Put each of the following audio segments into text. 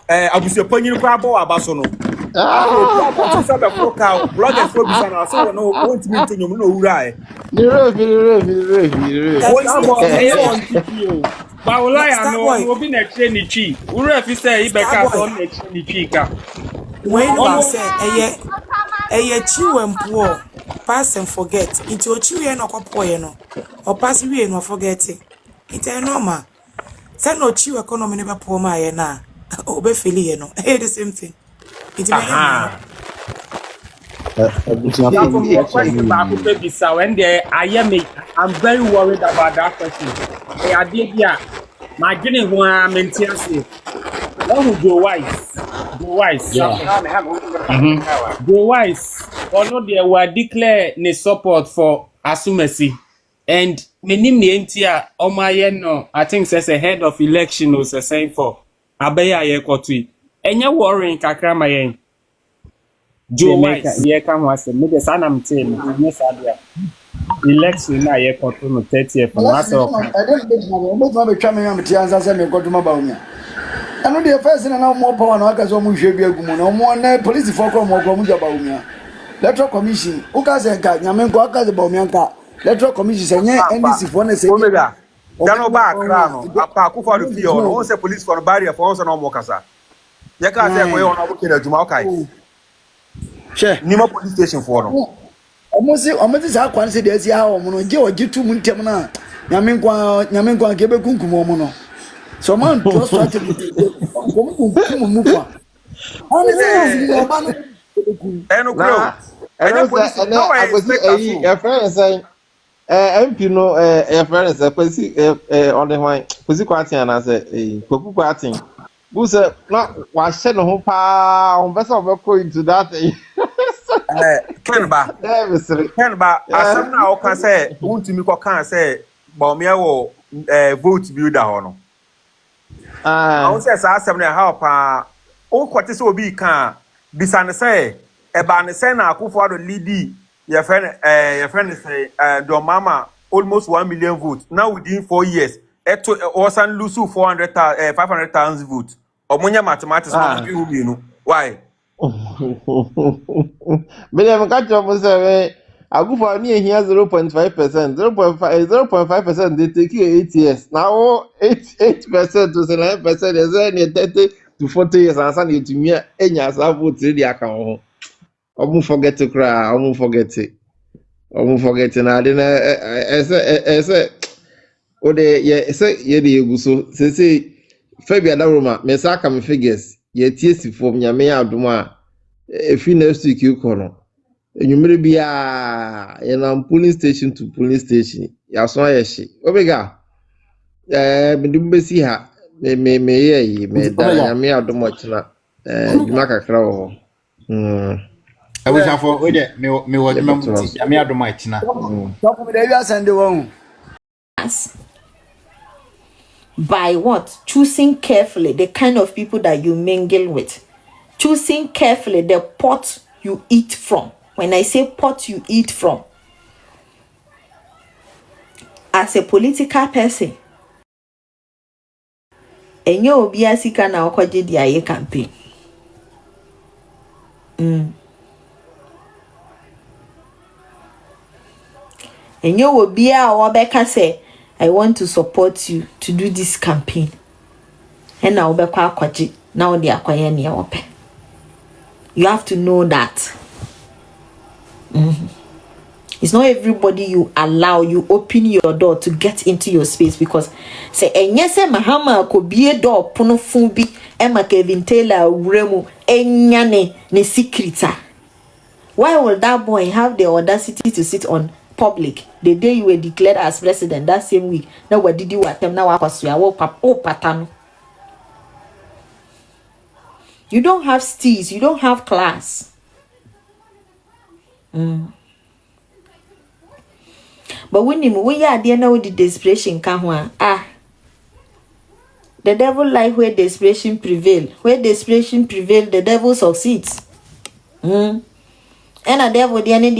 abusua panyin kwa abo abaso no afọ ti sabe ko ka bloggers fo bisa na so no won't me to nyom no wura e Bawumia no obi na kire ni chi wura fi say ibeka so na kire ni chi ka when you say eye chi wempo pass and forget into ochi we no kopoye no or pass we no forget it normal say no chi economy never poor ma ye na obe feel ye no the same thing it may I'm very worried about that question. I did my guinea who I maintain say one who go wise go wise or no they were declare ne support for Asumesi and menim ne entia omaye no I think says a head of election was saying for abeya ye kwotui enye worrying kakra mayen Joe Wise ye kan wase me de sana mte me sadia election na ye kwoto no 30th for na so I don't get my be twa me am ti ansa se me kwoto Bawumia anu de first na mo power na aka so mo hwe bi agumu na mo na police for ko mo Bawumia electoral commission o ka se nka nyame nko aka se Bawumia nka electoral commission se nye NDC for na se omega dano ba akra no apa ku for the fee on o se police for barrier for on se no mo kasa ye ka se ko ye on abokin adwuma o kai she ni ma police station for no omo sa kwan se de si ha o mo no je ogitu mu ntem na nyame nko ake be kunkum o mo no so man to strategy ko mu kunkum mu fa ani se no ba no eno kro eno police no way your friend say MP no your friend say kwesi on the one kwesi kwatin na say koku kwatin bu say na wa hye no ho pa on be say obeko into that Ken ba asem na o kan say untimi ko kan say Bawumia wo vote builder ho no I say sa asem na how pa o kwete say obi kan bisane say e ba ne say na akufo ado lead your friend say do mama almost 1 million votes now within 4 years eto osan lose 500,000 votes omunya mathematics no bi hu bi no why William Kacho say Agufa ni ehia 0.5%, 0.5% they take you 8 years. Now 8% to 9% is any 30 to 40 years and san to me enya sa vote dey aka ho. Omo forget to cry, omo forget it. Omo forget na dey na ese o de ye say ye dey eguso say Fabia Daroma me sa ka me figures ye tie si fom nyame adom a efi next week you kono enyumere bia ye na polling station to polling station ya so ayeshi obega me dum besi ha me ye me da nyame adom ochina djuma kakra wo I wish I for me wo djuma muti nyame adom achina talk me dey wi asande won by what? Choosing carefully the kind of people that you mingle with. Choosing carefully the pot you eat from. When I say pot you eat from, as a political person, enye obi asika na okwaje di aye campaign. Enye obi a obeka say I want to support you to do this campaign. And now obekwa akwaje na odi akwaye ne ope. You have to know that. It's not everybody you allow, you open your door to get into your space because say enye se mahama akobie door pono fun bi e ma Kevin Taylor uremu enyane ne secreta. Why will that boy have the audacity to sit on public the day you were declared as president that same week? Now what did you attempt now patano? You don't have steez, you don't have class. But when you are there now the desperation can the devil like where desperation prevail. Where desperation prevail, the devil succeeds. And a devil the any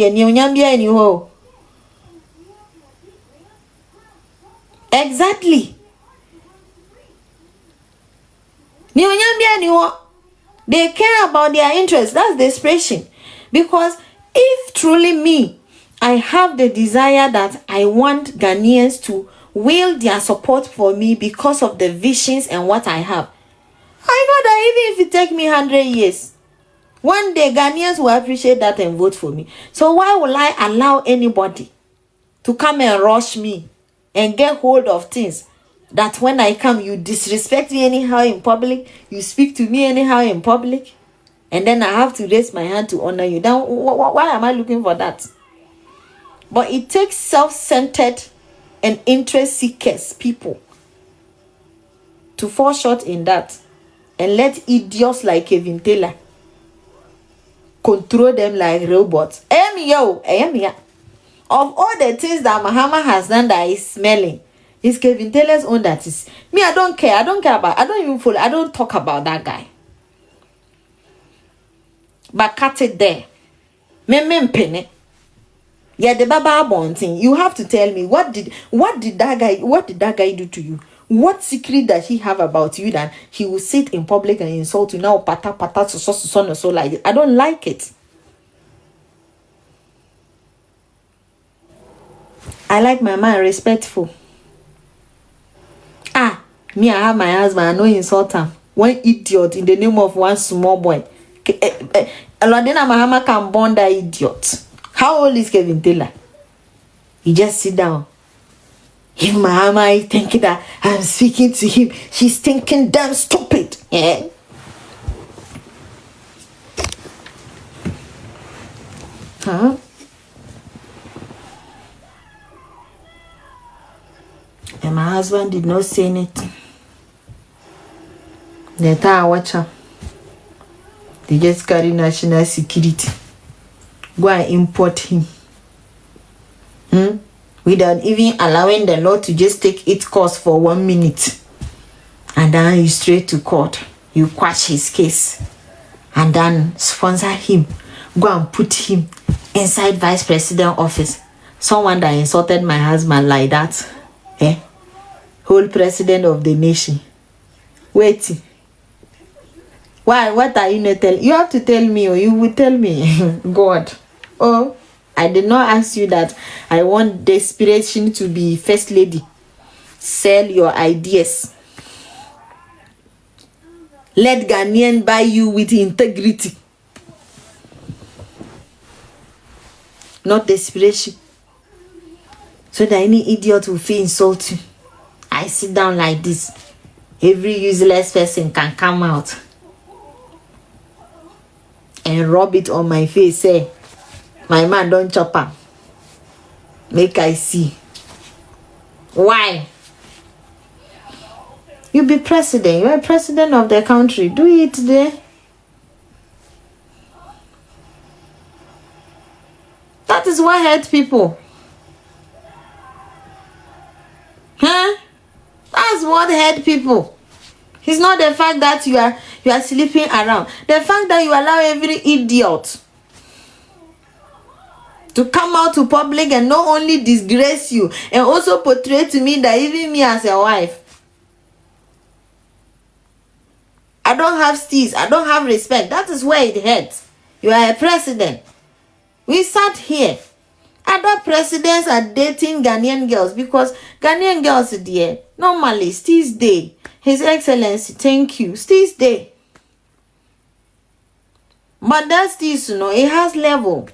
exactly. They care about their interests. That's desperation. Because if truly me, I have the desire that I want Ghanaians to wield their support for me because of the visions and what I have, I know that even if it take me 100 years, one day Ghanaians will appreciate that and vote for me. So why will I allow anybody to come and rush me and get hold of things that when I come, you disrespect me anyhow in public, you speak to me anyhow in public, and then I have to raise my hand to honor you? Then why am I looking for that? But it takes self-centered and interest seekers people to fall short in that and let idiots like Kevin Taylor control them like robots. Of all the things that Mahama has done that is smelling, it's Kevin Taylor's own that is. Me, I don't care. I don't even follow. I don't talk about that guy. But cut it there. Penny. Yeah, the Baba Bonting. You have to tell me what did that guy do to you? What secret does he have about you that he will sit in public and insult you now? Pata so like it. I don't like it. I like my man respectful. Me, I have my husband. I know insult him. One idiot in the name of one small boy. Alwadena Mahama can born that idiot. How old is Kevin Taylor? He just sit down. If Mahama is thinking that I'm speaking to him, she's thinking damn stupid. Yeah. Huh? And my husband did not say anything. The time watch her. They just carry national security. Go and import him. Without even allowing the law to just take its course for 1 minute. And then you straight to court. You quash his case. And then sponsor him. Go and put him inside vice president office. Someone that insulted my husband like that. Whole president of the nation. Wait. Why? What are you not telling? You have to tell me or you will tell me. God. Oh, I did not ask you that I want desperation to be first lady. Sell your ideas. Let Ghanaian buy you with integrity. Not desperation. So that any idiot will feel insult you. I sit down like this. Every useless person can come out and rub it on my face. Say, my man don't chop up. Make I see. Why? You be president. You are president of the country. Do it there. That is what hurts people. Huh? That's what hurt people. It's not the fact that you are sleeping around. The fact that you allow every idiot to come out to public and not only disgrace you and also portray to me that even me as a wife, I don't have steez, I don't have respect. That is where it hurts. You are a president. We sat here. Other presidents are dating Ghanaian girls because Ghanaian girls are there. Normally, steez day. His Excellency, thank you. Steez day. But that steez, it has level.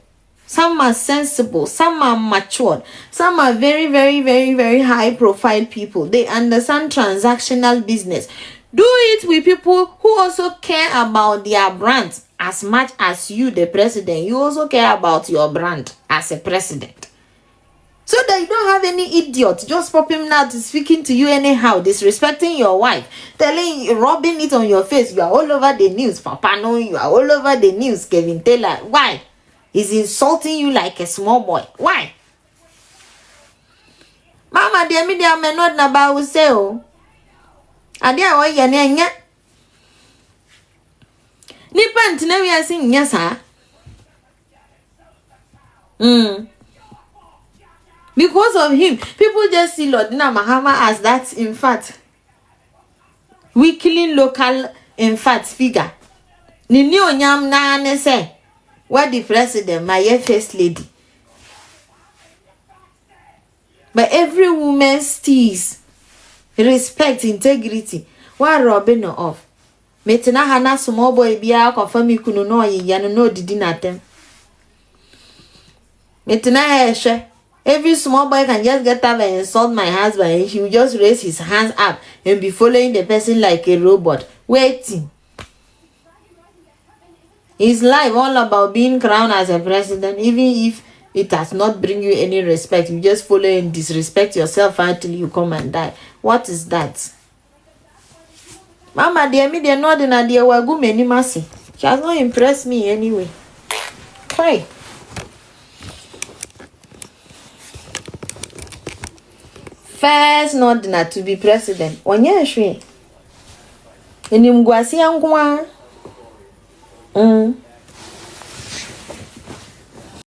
Some are sensible, some are matured, some are very, very, very, very high profile people. They understand transactional business. Do it with people who also care about their brand as much as you, the president. You also care about your brand as a president. So that you don't have any idiot just popping out speaking to you anyhow, disrespecting your wife, telling you, rubbing it on your face. You are all over the news, Papa. No, you are all over the news, Kevin Taylor. Why? He's insulting you like a small boy. Why? Mama, dear me, dear me, not na ba say oh. Adia o ye nya. Ni pant na wi asin nya sa. Because of him, people just see Lord Mahama as that, in fact, weakening local in fact figure. Ni onyam na ne say what the president my first lady. But every woman steals respect, integrity. Why robbing her off? Metina hana small boy biya confirm ikunu no ye no didi na tem. Metina every small boy can just get up and insult my husband and he will just raise his hands up and be following the person like a robot. Waiting. His life all about being crowned as a president, even if it does not bring you any respect. You just follow and disrespect yourself until you come and die. What is that? Mama, dear me, they're not in a dear wagu many mercy. She has not impressed me anyway. Why? First, not dinner to be president. One year, she. And you go see Angwa.